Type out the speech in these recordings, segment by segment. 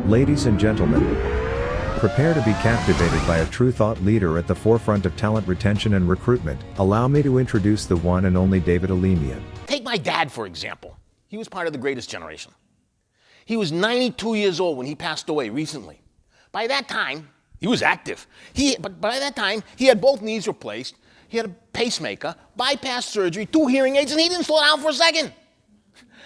Ladies and gentlemen, prepare to be captivated by a true thought leader at the forefront of talent retention and recruitment. Allow me to introduce the one and only David Alemian. Take my dad, for example. He was part of the greatest generation. He was 92 years old when he passed away recently. By that time, he was active. But by that time, he had both knees replaced, he had a pacemaker, bypass surgery, 2 hearing aids, and he didn't slow down for a second.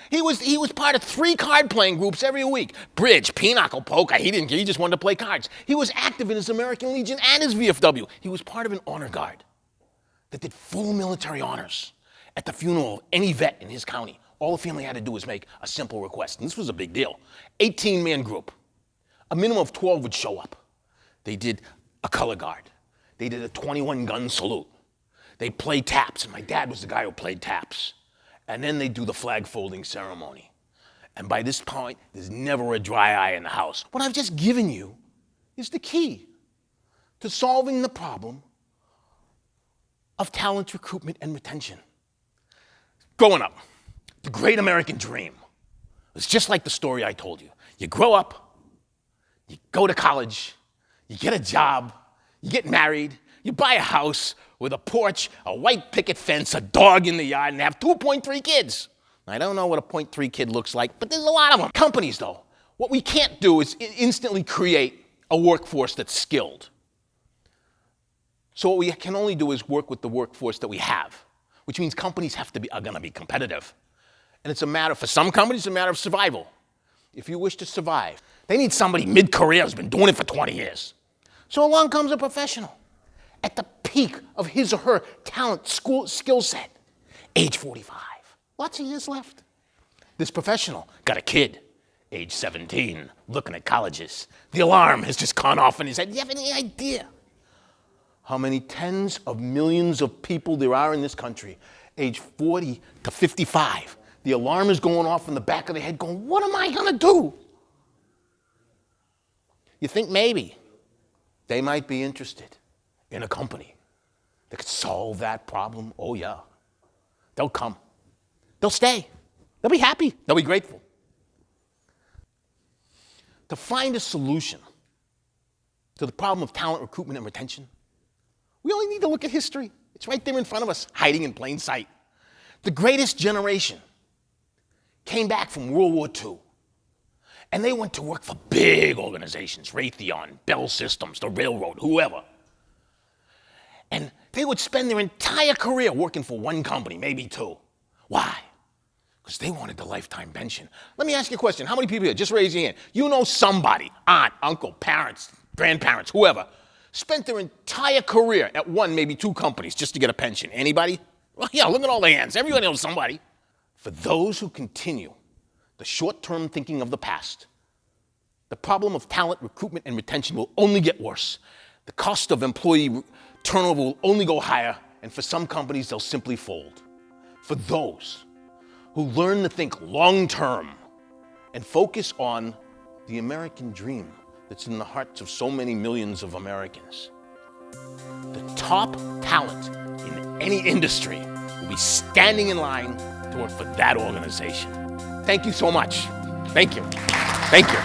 He was part of 3 card-playing groups every week. Bridge, pinochle, poker. He didn't care. He just wanted to play cards. He was active in his American Legion and his VFW. He was part of an honor guard that did full military honors at the funeral of any vet in his county. All the family had to do was make a simple request, and this was a big deal. 18-man group. A minimum of 12 would show up. They did a color guard. They did a 21-gun salute. They played taps, and my dad was the guy who played taps. And then they do the flag folding ceremony. And by this point, there's never a dry eye in the house. What I've just given you is the key to solving the problem of talent recruitment and retention. Growing up, the great American dream was just like the story I told you. You grow up, you go to college, you get a job, you get married, you buy a house with a porch, a white picket fence, a dog in the yard, and have 2.3 kids. I don't know what a 0.3 kid looks like, but there's a lot of them. Companies, though, what we can't do is instantly create a workforce that's skilled. So what we can only do is work with the workforce that we have, which means companies are going to be competitive. And for some companies, it's a matter of survival. If you wish to survive, they need somebody mid-career who's been doing it for 20 years. So along comes a professional at the peak of his or her talent, skill set, age 45. Lots of years left. This professional got a kid, age 17, looking at colleges. The alarm has just gone off in his head. Do you have any idea how many tens of millions of people there are in this country, age 40 to 55? The alarm is going off in the back of their head going, what am I gonna do? You think maybe they might be interested in a company that could solve that problem? Oh yeah, they'll come. They'll stay. They'll be happy. They'll be grateful. To find a solution to the problem of talent recruitment and retention, we only need to look at history. It's right there in front of us, hiding in plain sight. The greatest generation came back from World War II, and they went to work for big organizations, Raytheon, Bell Systems, the railroad, whoever. And they would spend their entire career working for one company, maybe 2. Why? Because they wanted the lifetime pension. Let me ask you a question. How many people here, just raise your hand, you know somebody, aunt, uncle, parents, grandparents, whoever, spent their entire career at 1, maybe 2 companies just to get a pension? Anybody? Well, yeah, look at all the hands. Everybody knows somebody. For those who continue the short-term thinking of the past, the problem of talent recruitment and retention will only get worse. The cost of employee turnover will only go higher, and for some companies, they'll simply fold. For those who learn to think long-term and focus on the American dream that's in the hearts of so many millions of Americans, the top talent in any industry will be standing in line to work for that organization. Thank you so much. Thank you. Thank you.